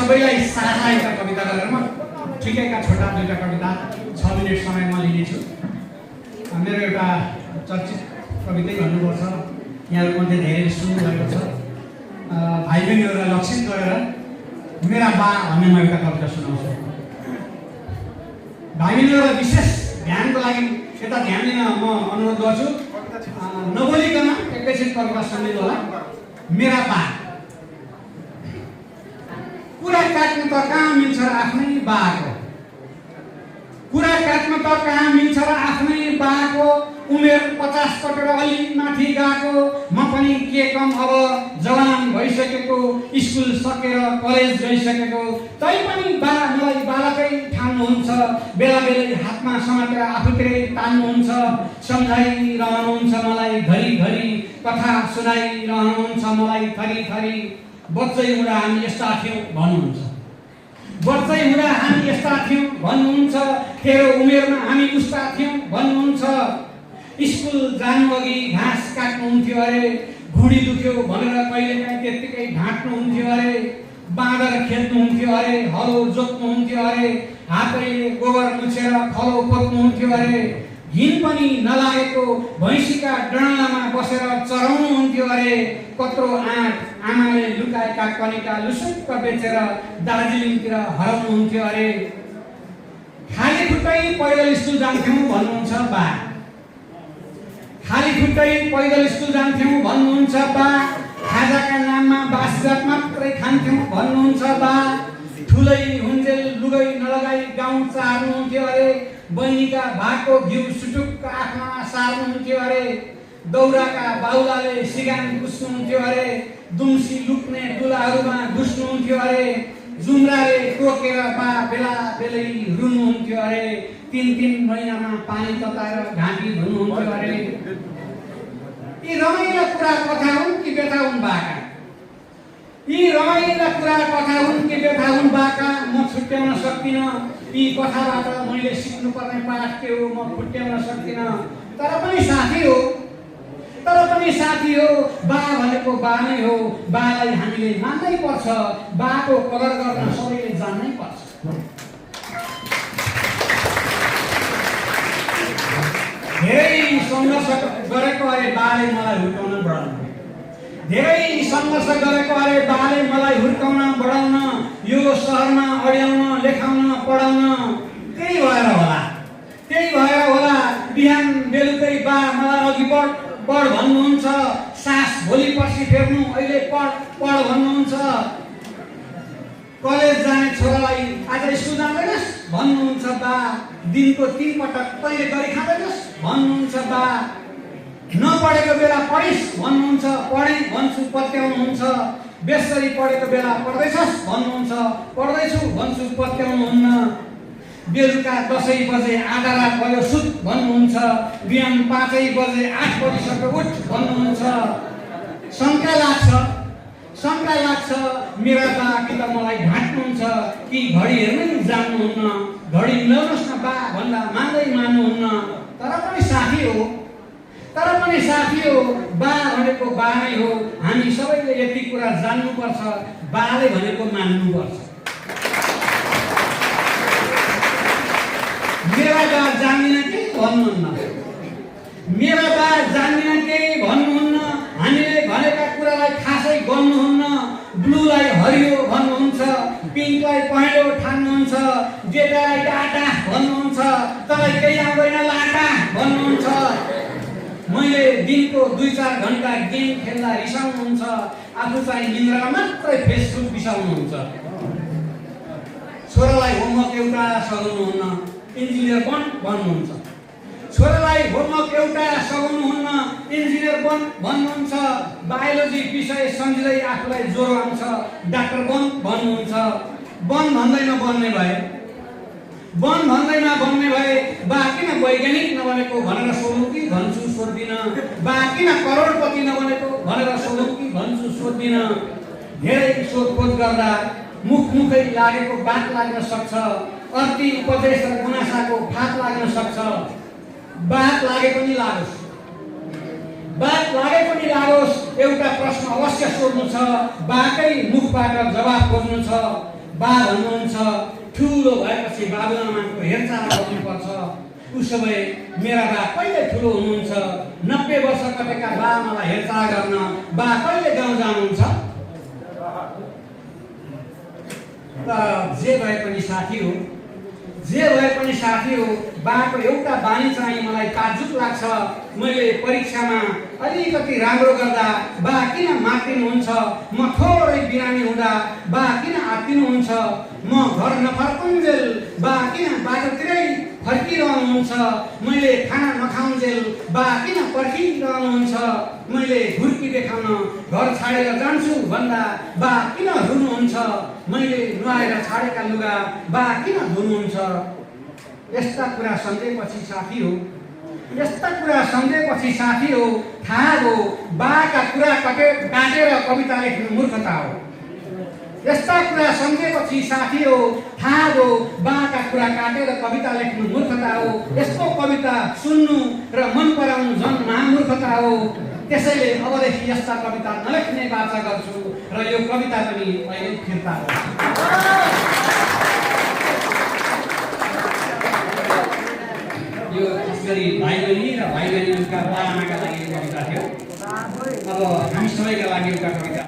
सबैलाई साझा एउटा कविता गरेर म ठिकैका छोटा दुईटा कविता 6 मिनेट समय म लिनेछु। मेरो एउटा चर्चित कवितै भन्नुपर्छ, यहाँहरूको मध्ये धेरै सुन्नुभएको छ। भाइ बहिनीहरूलाई लक्षित गरेर मेरा बा भन्ने म एउटा कविता सुनाउँछु। भाइ बहिनीहरूलाई विशेष ध्यानको लागि यता ध्यान दिन म अनुरोध गर्छु। नबोलिकन एकैछिन कविता सुनिदिनु होला। मेरा बा। कुरा काट्नु त कहाँ मिल्छ र आफ्नै बाको, कुरा काट्नु त कहाँ मिल्छ र आफ्नै बाको, उमेर 50 कटेर अलि माथि गएको, म पनि के कम अब जवान भइसकेको, स्कुल सकेर कलेज गइसकेको, तैपनि बा मलाई बालकै ठान्नुहुन्छ, बेला बेलै हातमा समातेर आफूतिरै तान्नुहुन्छ, सम्झाइरहनुहुन्छ मलाई घरिघरि, कथा सुनाइरहनुहुन्छ मलाई थरी थरी। बच्चै हुँदा हामी यस्ता थियौँ भन्नुहुन्छ, बच्चै हुँदा हामी यस्ता थियौँ भन्नुहुन्छ, तेरो उमेरमा हामी उस्ता थियौँ भन्नुहुन्छ, स्कुल जानु अघि घाँस काट्नुहुन्थ्यो अरे, घुँडी दुख्यो भनेर कहिलेकाहीँ त्यत्तिकै ढाँट्नुहुन्थ्यो अरे, बाँदर खेल्नुहुन्थ्यो अरे, हलो जोत्नुहुन्थ्यो अरे, हातैले गोबर मुछेर खलो पोत्नुहुन्थ्यो अरे, घिन पनि नलागेको भैँसीका डन्लामा बसेर चराउनुहुन्थ्यो अरे, कत्रो आँट आमाले लुकाएका कनिका लुसुक्क बेचेर दार्जिलिङतिर हराउनुहुन्थ्यो अरे, खाली खुट्टै पैदल स्कुल जान्थ्यौँ भन्नुहुन्छ बा, खाली खुट्टै पैदल स्कुल जान्थ्यौँ भन्नुहुन्छ बा, खाजाका नाममा बासजात मात्रै खान्थ्यौँ भन्नुहुन्छ बा, ठुलै हुन्जेल लुगै नलगाई गाउँ चार्नुहुन्थ्यो अरे, बहिनीका भागको घिउ सुटुक्क आँखमा सार्नुहुन्थ्यो अरे, दौराका बाहुलाले सिगान पुस्नुहुन्थ्यो अरे, दुम्सी लुक्ने दुलाहरूमा घुस्नुहुन्थ्यो अरे, जुम्राले टोकेर बा बेला बेलै रुनुहुन्थ्यो अरे, 3-3 महिनामा पानी तताएर घाँटी धुनुहुन्थ्यो अरे। यी रमाइला कुरा कथा हुन् कि व्यथा हुन् बाका, यी रमाइला कुरा कथा हुन् कि व्यथा हुन् बाका, म छुट्याउन सक्दिनँ यी कथाबाट मैले सिक्नुपर्ने पाठ के हो म छुट्याउन सक्दिनँ। तर पनि साथी हो, तर पनि साथी हो, बा भनेको बा नै हो, बालाई हामीले मान्नै पर्छ, बाको कदर गर्न सबैले जान्नै पर्छ। धेरै सङ्घर्ष गरेको अरे बाले मलाई हुर्काउन बढाउन, धेरै सङ्घर्ष गरेको अरे बाले मलाई हुर्काउन बढाउन, यो सहरमा अड्याउन लेखाउन पढाउन, त्यही भएर होला, त्यही भएर होला बिहान बेलुकै बा मलाई अघि बढ भन्नुहुन्छ, सास भोलि पर्सि फेर्नु अहिले पढ भन्नुहुन्छ, कलेज जाने छोरालाई आज स्कुल जाँदैनस् भन्नुहुन्छ बा, दिनको 3 पटक तैँले गरी खाँदैनस् भन्नुहुन्छ बा, नपढेको बेला पढिस् भन्नुहुन्छ, पढेँ भन्छु पत्याउनुहुन्छ, बेसरी पढेको बेला पढ्दैछस् भन्नुहुन्छ, पढ्दैछु भन्छु पत्याउनुहुन्न, बेलुका 10 बजे आधा रात भयो सुत भन्नुहुन्छ, बिहान 5 बजे 8 बजिसक्यो उठ भन्नुहुन्छ। शङ्का लाग्छ मेरा बा कि त मलाई ढाँट्नुहुन्छ कि घडी हेर्नै जान्नुहुन्न, घडी मिलाउनुहोस् न बा भन्दा मान्दै मान्नुहुन्न। तर पनि साथी हो, तर पनि साथी हो, बा भनेको बा नै हो, हामी सबैले यति कुरा जान्नुपर्छ, बाले भनेको मान्नुपर्छ। मेरा बा जान्दिन के भन्नुहुन्न, मेरा बा जान्दिन के भन्नुहुन्न, हामीले भनेका कुरालाई खासै गर्नुहुन्न, ब्लूलाई हरियो भन्नुहुन्छ, पिङ्कलाई पहेँलो ठान्नुहुन्छ, जेटालाई टाटा भन्नुहुन्छ, तँलाई केही आउँदैन लाटा भन्नुहुन्छ, मैले दिनको 2-4 घण्टा गेम खेल्दा रिसाउनुहुन्छ, आफू चाहिँ निन्द्रामा मात्रै फेसबुक बिसाउनुहुन्छ, छोरालाई होमवर्क एउटा सघाउनुहुन्न, इन्जिनियर बन भन्नुहुन्छ, छोरालाई होमवर्क एउटा सघाउनुहुन्न, इन्जिनियर बन भन्नुहुन्छ, बायोलोजी विषय सम्झिँदै आफूलाई ज्वरो आउँछ, डाक्टर बन भन्नुहुन्छ, बन भन्दैन बन्ने भए, बन भन्दैमा बन्ने भए, बा किन वैज्ञानिक नबनेको भनेर सोधौँ कि भन्छु सोध्दिनँ, बा किन करोडपति नबनेको भनेर सोधौँ कि भन्छु सोध्दिनँ। धेरै सोधखोज गर्दा मुखै लागेको बात लाग्न सक्छ, अति उपदेश र गुनासाको फात लाग्न सक्छ, बात लागे पनि लागोस्, बात लागे पनि लागोस् एउटा प्रश्न अवश्य सोध्नु छ, बाकै मुखबाट जवाफ खोज्नु छ। बा भन्नुहुन्छ ठुलो भएपछि बाबुआमाको हेरचाह गर्नुपर्छ। उसो भए मेरा बा कहिले ठुलो हुनुहुन्छ? 90 वर्ष कटेका बाआमालाई हेरचाह गर्न बा कहिले गाउँ जानुहुन्छ? जे भए पनि साथी हो, बाको एउटा बानी चाहिँ मलाई ताज्जुब लाग्छ। मैले परीक्षामा अलिकति राम्रो गर्दा बा किन मार्दिनुहुन्छ? म थोरै बिरामी हुँदा बा किन आत्तिनुहुन्छ? म घर नफर्कुन्जेल बा किन बाटोतिरै फर्किरहनुहुन्छ? मैले खाना नखाउन्जेल बा किन पर्खिरहनुहुन्छ? मैले घुर्की देखाउन घर छाडेर जान्छु भन्दा बा किन रुनुहुन्छ? मैले नुहाएर छाडेका लुगा बा किन धुनुहुन्छ? यस्ता कुरा सम्झेपछि साथी हो थाहा हो बाका कुरा काटेर कविता लेख्नु मूर्खता हो। यस्ता कुरा सम्झेपछि साथी हो थाहा हो बाका कुरा काटेर कविता लेख्नु मूर्खता हो। यस्तो कविता सुन्नु र मन पराउनु झन् महामूर्खता हो। त्यसैले अबदेखि यस्ता कविता नलेख्ने बाचा गर्छु र यो कविता पनि अहिले फिर्ता हो। यो खास गरी भाइ बहिनी र भाइ बहिनीका बाआमाका लागि कविता थियो। अब हामी सबैका लागि एउटा कविता